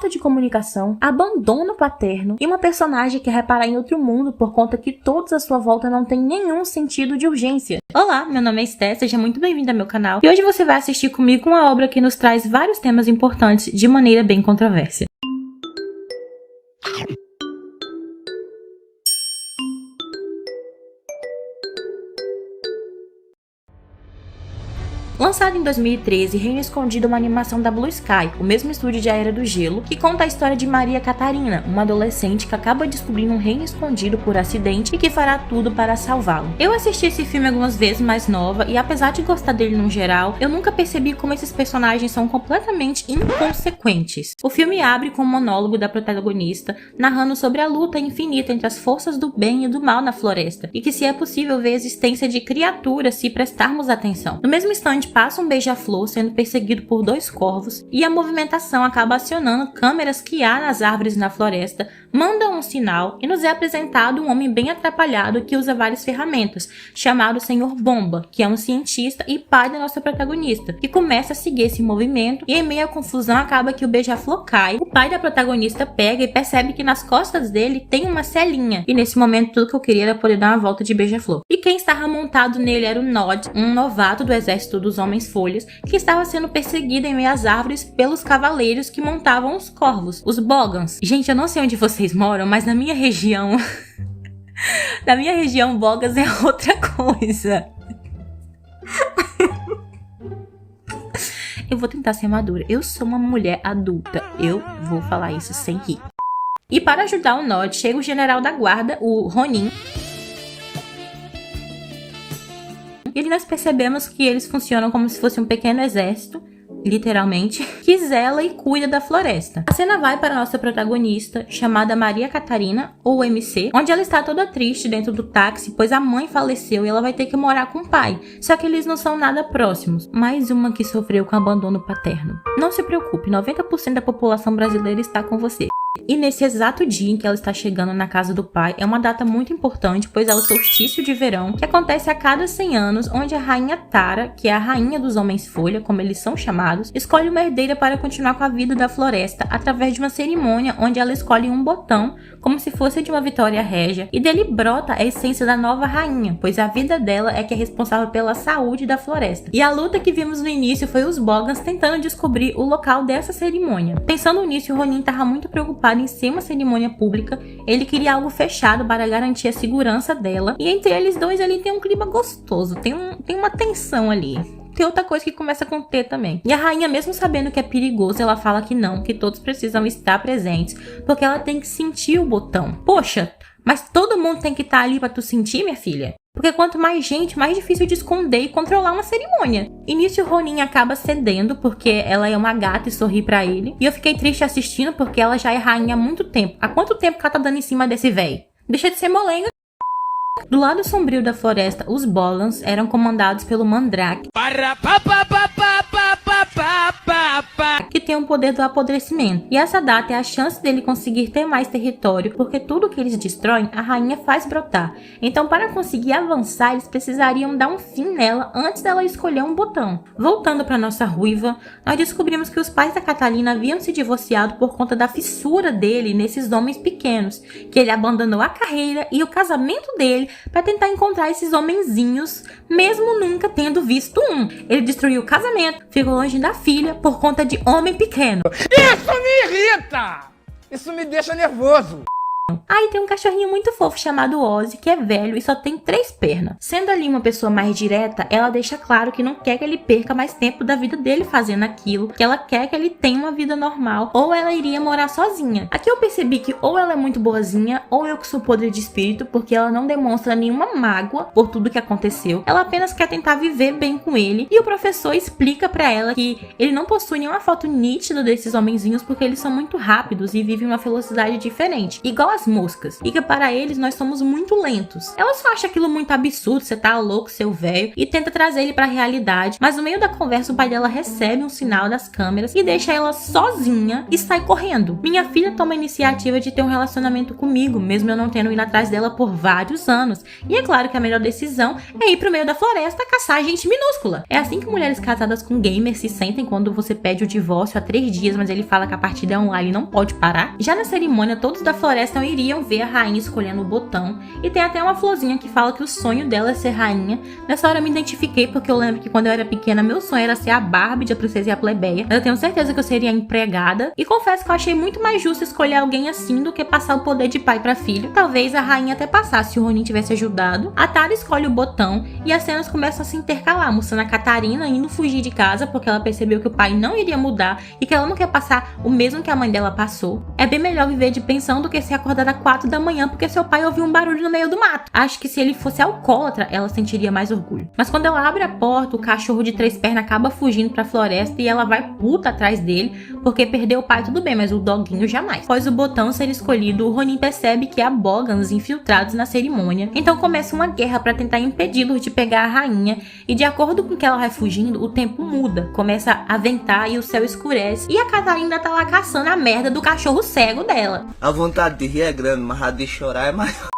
falta de comunicação, abandono paterno e uma personagem que quer parar em outro mundo por conta que todos à sua volta não têm nenhum sentido de urgência. Olá, meu nome é Esté, seja muito bem-vindo ao meu canal e hoje você vai assistir comigo uma obra que nos traz vários temas importantes de maneira bem controversa. Lançado em 2013, Reino Escondido é uma animação da Blue Sky, o mesmo estúdio de A Era do Gelo, que conta a história de Maria Catarina, uma adolescente que acaba descobrindo um reino escondido por acidente e que fará tudo para salvá-lo. Eu assisti esse filme algumas vezes mais nova e apesar de gostar dele no geral, eu nunca percebi como esses personagens são completamente inconsequentes. O filme abre com um monólogo da protagonista, narrando sobre a luta infinita entre as forças do bem e do mal na floresta, e que se é possível ver a existência de criaturas se prestarmos atenção. No mesmo instante, passa um beija-flor sendo perseguido por 2 corvos e a movimentação acaba acionando câmeras que há nas árvores na floresta, manda um sinal e nos é apresentado um homem bem atrapalhado que usa várias ferramentas, chamado Senhor Bomba, que é um cientista e pai da nossa protagonista, que começa a seguir esse movimento e em meio à confusão acaba que o beija-flor cai, o pai da protagonista pega e percebe que nas costas dele tem uma selinha e nesse momento tudo que eu queria era poder dar uma volta de beija-flor. E quem estava montado nele era o Nod, um novato do exército dos Homens-Folhas, que estava sendo perseguido em meio às árvores pelos cavaleiros que montavam os corvos, os Bogans. Gente, eu não sei onde vocês moram, mas na minha região... na minha região, Bogans é outra coisa. Eu vou tentar ser madura. Eu sou uma mulher adulta. Eu vou falar isso sem rir. E para ajudar o Nod, chega o general da guarda, o Ronin. E ali nós percebemos que eles funcionam como se fosse um pequeno exército, literalmente, que zela e cuida da floresta. A cena vai para a nossa protagonista, chamada Maria Catarina, ou MC, onde ela está toda triste dentro do táxi, pois a mãe faleceu e ela vai ter que morar com o pai. Só que eles não são nada próximos. Mais uma que sofreu com abandono paterno. Não se preocupe, 90% da população brasileira está com você. E nesse exato dia em que ela está chegando na casa do pai, é uma data muito importante, pois é o solstício de verão, que acontece a cada 100 anos, onde a rainha Tara, que é a rainha dos Homens-Folha, como eles são chamados, escolhe uma herdeira para continuar com a vida da floresta, através de uma cerimônia onde ela escolhe um botão, como se fosse de uma vitória régia, e dele brota a essência da nova rainha, pois a vida dela é que é responsável pela saúde da floresta. E a luta que vimos no início foi os Bogans tentando descobrir o local dessa cerimônia. Pensando nisso, o Ronin estava muito preocupado em ser uma cerimônia pública, ele queria algo fechado para garantir a segurança dela, e entre eles dois ali tem um clima gostoso, tem uma tensão ali. Tem outra coisa que começa com T também. E a rainha, mesmo sabendo que é perigoso, ela fala que não, que todos precisam estar presentes, porque ela tem que sentir o botão. Poxa, mas todo mundo tem que estar ali pra tu sentir, minha filha? Porque quanto mais gente, mais difícil de esconder e controlar uma cerimônia. Início, Ronin acaba cedendo porque ela é uma gata e sorri pra ele. E eu fiquei triste assistindo porque ela já é rainha há muito tempo. Há quanto tempo que ela tá dando em cima desse véi? Deixa de ser molenga. Do lado sombrio da floresta, os Bolans eram comandados pelo Mandrake, que tem o poder do apodrecimento. E essa data é a chance dele conseguir ter mais território, porque tudo que eles destroem, a rainha faz brotar. Então, para conseguir avançar, eles precisariam dar um fim nela antes dela escolher um botão. Voltando para nossa ruiva, nós descobrimos que os pais da Catalina haviam se divorciado por conta da fissura dele nesses homens pequenos, que ele abandonou a carreira e o casamento dele para tentar encontrar esses homenzinhos, mesmo nunca tendo visto um. Ele destruiu o casamento, ficou longe da filha por conta de homem pequeno. Isso me irrita! Isso me deixa nervoso. Aí tem um cachorrinho muito fofo chamado Ozzy, que é velho e só tem 3 pernas. Sendo ali uma pessoa mais direta, ela deixa claro que não quer que ele perca mais tempo da vida dele fazendo aquilo, que ela quer que ele tenha uma vida normal, ou ela iria morar sozinha. Aqui eu percebi que ou ela é muito boazinha, ou eu que sou podre de espírito, porque ela não demonstra nenhuma mágoa por tudo que aconteceu. Ela apenas quer tentar viver bem com ele, e o professor explica pra ela que ele não possui nenhuma foto nítida desses homenzinhos, porque eles são muito rápidos e vivem uma velocidade diferente, igual as moças. moscas e que para eles nós somos muito lentos. Ela só acha aquilo muito absurdo, você tá louco, seu velho, e tenta trazer ele pra realidade, mas no meio da conversa o pai dela recebe um sinal das câmeras e deixa ela sozinha e sai correndo. Minha filha toma a iniciativa de ter um relacionamento comigo, mesmo eu não tendo ido atrás dela por vários anos, e é claro que a melhor decisão é ir pro meio da floresta caçar gente minúscula. É assim que mulheres casadas com gamers se sentem quando você pede o divórcio há 3 dias, mas ele fala que a partida é online e não pode parar. Já na cerimônia, todos da floresta iriam ver a rainha escolhendo o botão, e tem até uma florzinha que fala que o sonho dela é ser rainha. Nessa hora eu me identifiquei porque eu lembro que quando eu era pequena meu sonho era ser a Barbie de A Princesa e a Plebeia, mas eu tenho certeza que eu seria empregada, e confesso que eu achei muito mais justo escolher alguém assim do que passar o poder de pai pra filho. Talvez a rainha até passasse se o Ronin tivesse ajudado. A Tara escolhe o botão e as cenas começam a se intercalar, mostrando a Catarina indo fugir de casa porque ela percebeu que o pai não iria mudar e que ela não quer passar o mesmo que a mãe dela passou. É bem melhor viver de pensão do que ser acordada às 4 da manhã porque seu pai ouviu um barulho no meio do mato. Acho que se ele fosse alcoólatra, ela sentiria mais orgulho. Mas quando ela abre a porta, o cachorro de 3 pernas acaba fugindo pra floresta e ela vai puta atrás dele porque perdeu o pai, tudo bem, mas o doguinho jamais. Após o botão ser escolhido, o Ronin percebe que há Bogans infiltrados na cerimônia, então começa uma guerra para tentar impedi-los de pegar a rainha, e de acordo com que ela vai fugindo, o tempo muda, começa a ventar e o céu escurece, e a Catarina tá lá caçando a merda do cachorro cego dela. A vontade de rir é grande, mas a de chorar é maior.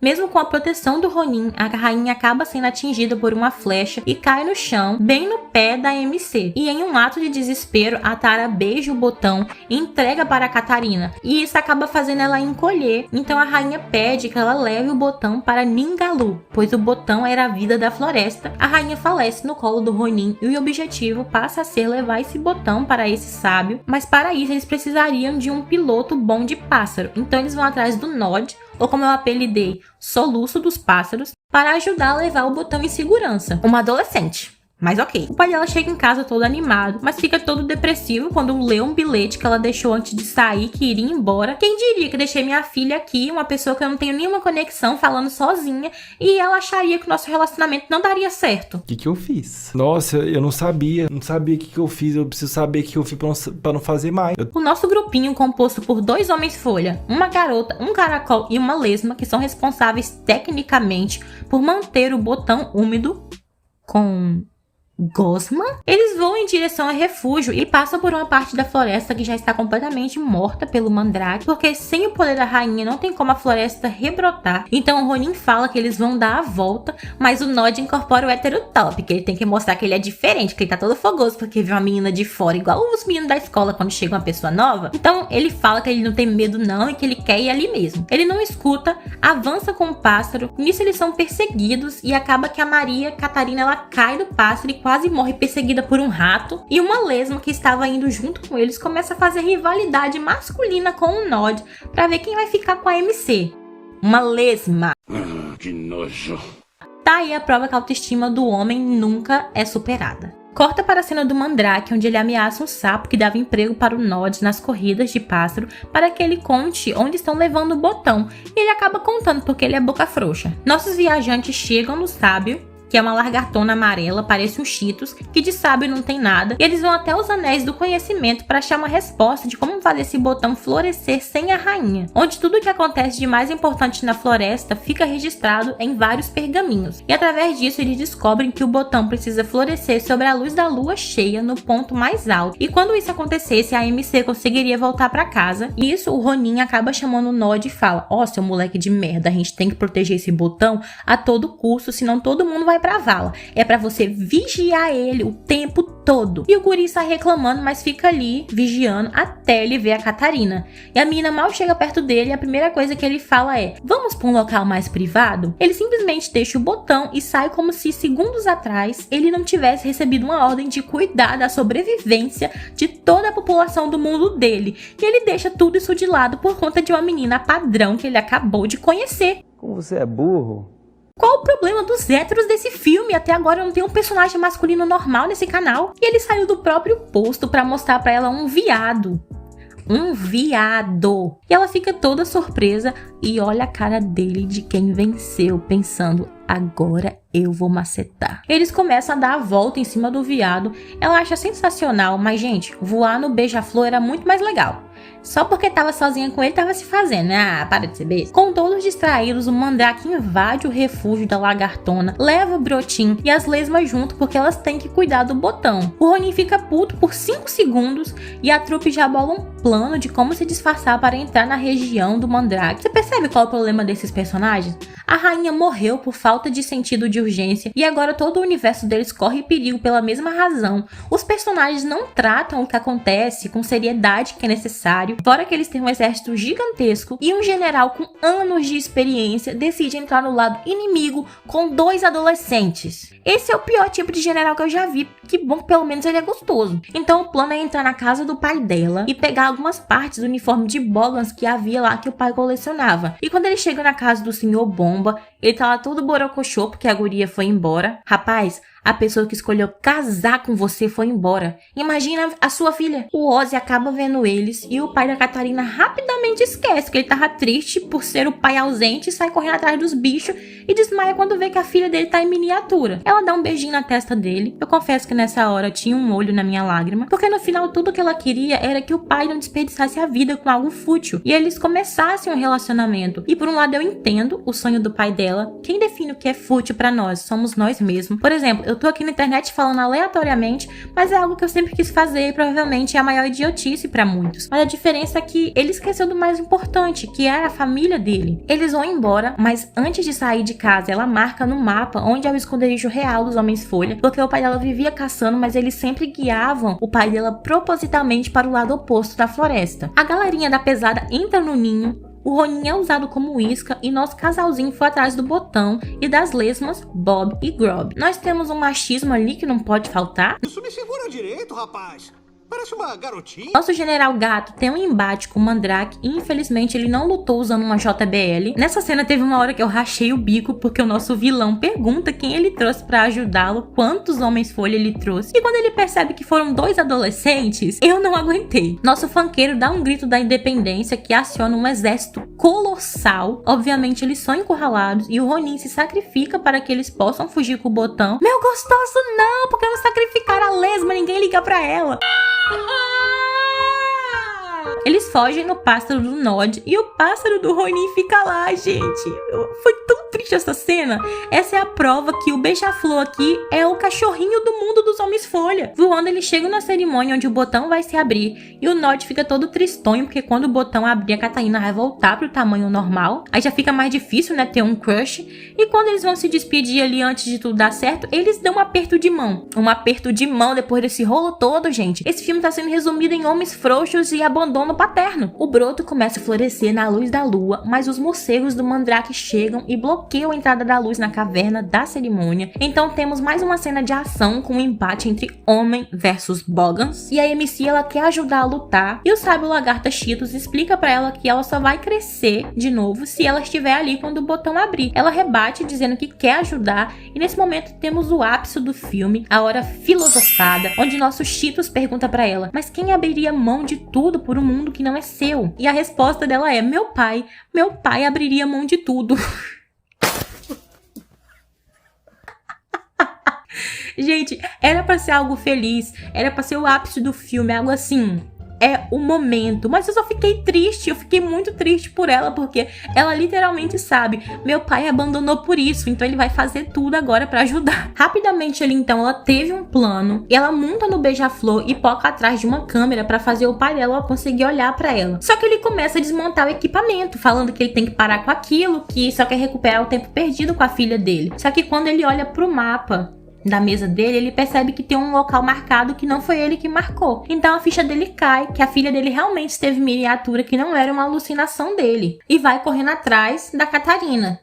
Mesmo com a proteção do Ronin, a rainha acaba sendo atingida por uma flecha e cai no chão, bem no pé da MC. E em um ato de desespero, a Tara beija o botão e entrega para a Catarina. E isso acaba fazendo ela encolher. Então a rainha pede que ela leve o botão para Ningalu, pois o botão era a vida da floresta. A rainha falece no colo do Ronin e o objetivo passa a ser levar esse botão para esse sábio. Mas para isso eles precisariam de um piloto bom de pássaro. Então eles vão atrás do Nod, ou como eu apelidei, Soluço dos Pássaros, para ajudar a levar o botão em segurança. Uma adolescente. Mas ok. O pai dela chega em casa todo animado, mas fica todo depressivo quando lê um bilhete que ela deixou antes de sair, que iria embora. Quem diria que deixei minha filha aqui, uma pessoa que eu não tenho nenhuma conexão, falando sozinha, e ela acharia que o nosso relacionamento não daria certo. O que eu fiz? Nossa, eu não sabia o que eu fiz, eu preciso saber o que eu fiz pra não fazer mais. O nosso grupinho, composto por 2 homens folha, uma garota, um caracol e uma lesma, que são responsáveis tecnicamente por manter o botão úmido com gosma, eles voam em direção ao refúgio e passam por uma parte da floresta que já está completamente morta pelo Mandrake, porque sem o poder da rainha não tem como a floresta rebrotar. Então o Ronin fala que eles vão dar a volta, mas o Nod incorpora o hétero top, que ele tem que mostrar que ele é diferente, que ele tá todo fogoso porque viu uma menina de fora, igual os meninos da escola quando chega uma pessoa nova. Então ele fala que ele não tem medo não e que ele quer ir ali mesmo. Ele não escuta, avança com o pássaro, nisso eles são perseguidos e acaba que a Maria Catarina ela cai do pássaro e quase morre perseguida por um rato, e uma lesma que estava indo junto com eles começa a fazer rivalidade masculina com o Nod para ver quem vai ficar com a MC. Uma lesma. Que nojo. Tá aí a prova que a autoestima do homem nunca é superada. Corta para a cena do Mandrake, onde ele ameaça um sapo que dava emprego para o Nod nas corridas de pássaro para que ele conte onde estão levando o botão, e ele acaba contando porque ele é boca frouxa. Nossos viajantes chegam no sábio, que é uma lagartona amarela, parece um Cheetos, que de sábio não tem nada, e eles vão até os anéis do conhecimento para achar uma resposta de como fazer esse botão florescer sem a rainha, onde tudo o que acontece de mais importante na floresta fica registrado em vários pergaminhos, e através disso eles descobrem que o botão precisa florescer sobre a luz da lua cheia no ponto mais alto, e quando isso acontecesse a MC conseguiria voltar para casa. E isso o Ronin acaba chamando o Nod e fala: ó, seu moleque de merda, a gente tem que proteger esse botão a todo custo, senão todo mundo vai pra vala. É pra você vigiar ele o tempo todo. E o guri está reclamando, mas fica ali vigiando até ele ver a Catarina. E a menina mal chega perto dele e a primeira coisa que ele fala é: vamos pra um local mais privado? Ele simplesmente deixa o botão e sai como se segundos atrás ele não tivesse recebido uma ordem de cuidar da sobrevivência de toda a população do mundo dele. E ele deixa tudo isso de lado por conta de uma menina padrão que ele acabou de conhecer. Como você é burro? Qual o problema dos héteros desse filme? Até agora não tem um personagem masculino normal nesse canal. E ele saiu do próprio posto pra mostrar pra ela um viado. Um viado. E ela fica toda surpresa e olha a cara dele de quem venceu, pensando: agora eu vou macetar. Eles começam a dar a volta em cima do viado. Ela acha sensacional, mas gente, voar no beija-flor era muito mais legal. Só porque tava sozinha com ele, tava se fazendo, né? Ah, para de ser besta. Com todos distraídos, o Mandrake invade o refúgio da lagartona, leva o Brotin e as lesmas junto porque elas têm que cuidar do botão. O Ronin fica puto por 5 segundos e a trupe já bola um plano de como se disfarçar para entrar na região do Mandrake. Você percebe qual é o problema desses personagens? A rainha morreu por falta de sentido de urgência e agora todo o universo deles corre perigo pela mesma razão. Os personagens não tratam o que acontece com seriedade que é necessário, fora que eles têm um exército gigantesco e um general com anos de experiência decide entrar no lado inimigo com 2 adolescentes. Esse é o pior tipo de general que eu já vi, que bom que pelo menos ele é gostoso. Então o plano é entrar na casa do pai dela e pegar algumas partes do uniforme de Bogans que havia lá que o pai colecionava. E quando ele chega na casa do Sr. Bomba, ele tá lá todo borocochô porque a guria foi embora. Rapaz, a pessoa que escolheu casar com você foi embora. Imagina a sua filha. O Ozzy acaba vendo eles e o pai da Catarina rapidamente esquece que ele tava triste por ser o pai ausente e sai correndo atrás dos bichos e desmaia quando vê que a filha dele tá em miniatura. Ela dá um beijinho na testa dele. Eu confesso que nessa hora tinha um olho na minha lágrima, porque no final tudo que ela queria era que o pai não desperdiçasse a vida com algo fútil e eles começassem um relacionamento. E por um lado eu entendo o sonho do pai dela. Quem define o que é fútil pra nós? Somos nós mesmos. Por exemplo, eu tô aqui na internet falando aleatoriamente, mas é algo que eu sempre quis fazer e provavelmente é a maior idiotice pra muitos. Mas a diferença é que ele esqueceu do mais importante, que é a família dele. Eles vão embora, mas antes de sair de casa, ela marca no mapa onde é o esconderijo real dos Homens-Folha, porque o pai dela vivia caçando, mas eles sempre guiavam o pai dela propositalmente para o lado oposto da floresta. A galerinha da pesada entra no ninho, o Ronin é usado como isca e nosso casalzinho foi atrás do botão e das lesmas Bob e Grob. Nós temos um machismo ali que não pode faltar. Isso me segura direito, rapaz. Parece uma garotinha. Nosso general gato tem um embate com o Mandrake e infelizmente ele não lutou usando uma JBL. Nessa cena teve uma hora que eu rachei o bico porque o nosso vilão pergunta quem ele trouxe pra ajudá-lo, quantos Homens-Folha ele trouxe. E quando ele percebe que foram 2 adolescentes, eu não aguentei. Nosso funkeiro dá um grito da independência que aciona um exército colossal. Obviamente eles são encurralados e o Ronin se sacrifica para que eles possam fugir com o botão. Meu gostoso não, porque não sacrificaram a lesma, ninguém liga pra ela. Eles fogem no pássaro do Nod e o pássaro do Ronin fica lá, gente. Foi tão triste essa cena. Essa é a prova que o beija-flor aqui é o cachorrinho do mundo dos Homens-Folha. Voando, eles chegam na cerimônia onde o botão vai se abrir e o Nod fica todo tristonho porque quando o botão abrir, a Catarina vai voltar pro tamanho normal. Aí já fica mais difícil, né, ter um crush. E quando eles vão se despedir ali antes de tudo dar certo, eles dão um aperto de mão. Um aperto de mão depois desse rolo todo, gente. Esse filme tá sendo resumido em homens frouxos e abandono paterno. O broto começa a florescer na luz da lua, mas os morcegos do Mandrake chegam e bloqueiam a entrada da luz na caverna da cerimônia. Então temos mais uma cena de ação com um embate entre homem versus Bogans. E a MC ela quer ajudar a lutar e o sábio lagarta Cheetos explica pra ela que ela só vai crescer de novo se ela estiver ali quando o botão abrir. Ela rebate dizendo que quer ajudar e nesse momento temos o ápice do filme, a hora filosofada, onde nosso Cheetos pergunta pra ela: mas quem abriria mão de tudo por um mundo que não é seu? E a resposta dela é: meu pai abriria mão de tudo. Gente, era pra ser algo feliz, era pra ser o ápice do filme, algo assim, é o momento, mas eu só fiquei triste, eu fiquei muito triste por ela, porque ela literalmente sabe, meu pai abandonou por isso, então ele vai fazer tudo agora pra ajudar. Rapidamente ali então, ela teve um plano, e ela monta no beija-flor e poca atrás de uma câmera pra fazer o pai dela conseguir olhar pra ela. Só que ele começa a desmontar o equipamento, falando que ele tem que parar com aquilo, que só quer recuperar o tempo perdido com a filha dele. Só que quando ele olha pro mapa da mesa dele, ele percebe que tem um local marcado que não foi ele que marcou. Então a ficha dele cai, que a filha dele realmente esteve em miniatura, que não era uma alucinação dele. E vai correndo atrás da Catarina.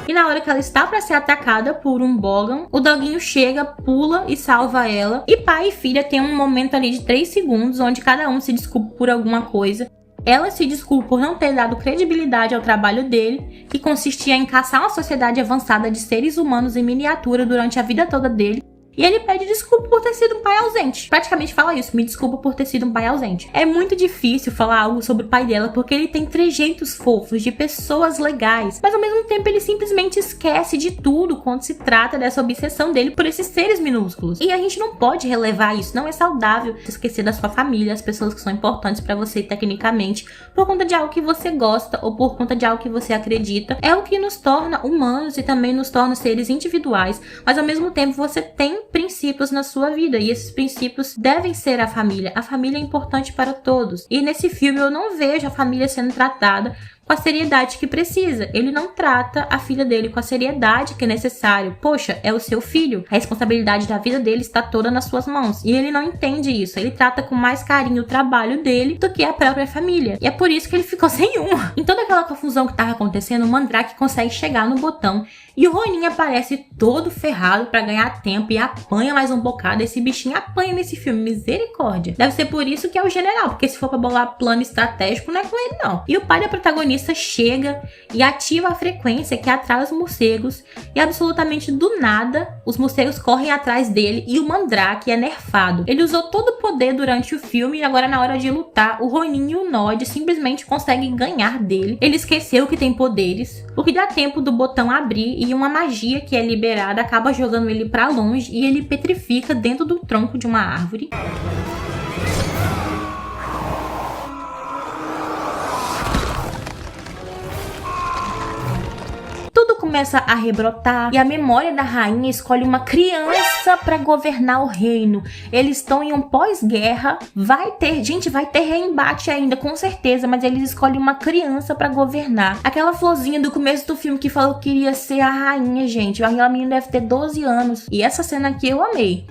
E na hora que ela está para ser atacada por um Bogan, o doguinho chega, pula e salva ela. E pai e filha tem um momento ali de 3 segundos, onde cada um se desculpa por alguma coisa. Ela se desculpa por não ter dado credibilidade ao trabalho dele, que consistia em caçar uma sociedade avançada de seres humanos em miniatura durante a vida toda dele. E ele pede desculpa por ter sido um pai ausente. Praticamente fala isso, me desculpa por ter sido um pai ausente. É muito difícil falar algo sobre o pai dela, porque ele tem trejeitos fofos de pessoas legais, mas ao mesmo tempo ele simplesmente esquece de tudo quando se trata dessa obsessão dele por esses seres minúsculos. E a gente não pode relevar isso, não é saudável esquecer da sua família, as pessoas que são importantes pra você tecnicamente, por conta de algo que você gosta ou por conta de algo que você acredita. É o que nos torna humanos e também nos torna seres individuais, mas ao mesmo tempo você tem princípios na sua vida e esses princípios devem ser a família. A família é importante para todos. E nesse filme eu não vejo a família sendo tratada com a seriedade que precisa. Ele não trata a filha dele com a seriedade que é necessário. Poxa, é o seu filho. A responsabilidade da vida dele está toda nas suas mãos. E ele não entende isso. Ele trata com mais carinho o trabalho dele do que a própria família. E é por isso que ele ficou sem uma. Em toda aquela confusão que estava acontecendo, o Mandrake consegue chegar no botão e o Ronin aparece todo ferrado pra ganhar tempo e apanha mais um bocado. Esse bichinho apanha nesse filme, misericórdia. Deve ser por isso que é o general, porque se for pra bolar plano estratégico, não é com ele não. E o pai da protagonista chega e ativa a frequência que atrai os morcegos e absolutamente do nada, os morcegos correm atrás dele e o Mandrake é nerfado. Ele usou todo o poder durante o filme e agora na hora de lutar, o Ronin e o Nod simplesmente conseguem ganhar dele. Ele esqueceu que tem poderes, o que dá tempo do botão abrir e uma magia que é liberada acaba jogando ele pra longe e ele petrifica dentro do tronco de uma árvore. Tudo começa a rebrotar e a memória da rainha escolhe uma criança pra governar o reino. Eles estão em um pós-guerra, vai ter reembate ainda, com certeza, mas eles escolhem uma criança pra governar. Aquela florzinha do começo do filme que falou que queria ser a rainha, gente, aquela menina deve ter 12 anos. E essa cena aqui eu amei.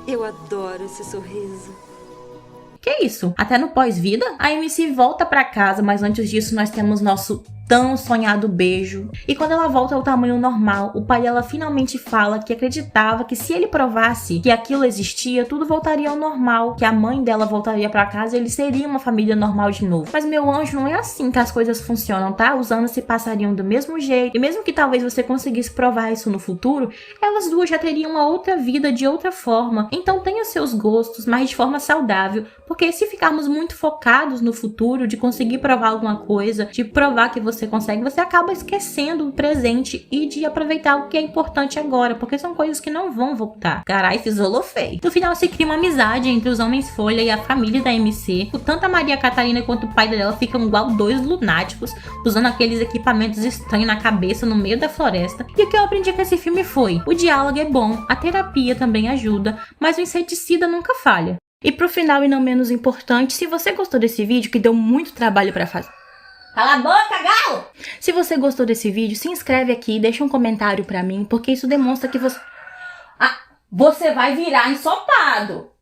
Eu adoro esse sorriso. Que isso? Até no pós-vida? A MC volta pra casa, mas antes disso nós temos nosso tão sonhado beijo. E quando ela volta ao tamanho normal, o pai dela finalmente fala que acreditava que se ele provasse que aquilo existia, tudo voltaria ao normal, que a mãe dela voltaria pra casa e eles seriam uma família normal de novo. Mas meu anjo, não é assim que as coisas funcionam, tá? Os anos se passariam do mesmo jeito, e mesmo que talvez você conseguisse provar isso no futuro, elas duas já teriam uma outra vida de outra forma. Então tenha seus gostos, mas de forma saudável, porque se ficarmos muito focados no futuro, de conseguir provar alguma coisa, de provar que você consegue, você acaba esquecendo o presente e de aproveitar o que é importante agora, porque são coisas que não vão voltar. Carai, fisolou feio. No final se cria uma amizade entre os Homens Folha e a família da MC. Tanto a Maria Catarina quanto o pai dela ficam igual dois lunáticos, usando aqueles equipamentos estranhos na cabeça no meio da floresta. E o que eu aprendi com esse filme foi: o diálogo é bom, a terapia também ajuda, mas o inseticida nunca falha. E pro final e não menos importante, se você gostou desse vídeo, que deu muito trabalho pra fazer... Cala a boca, galo! Se você gostou desse vídeo, se inscreve aqui e deixa um comentário pra mim, porque isso demonstra que você... Ah, você vai virar ensopado!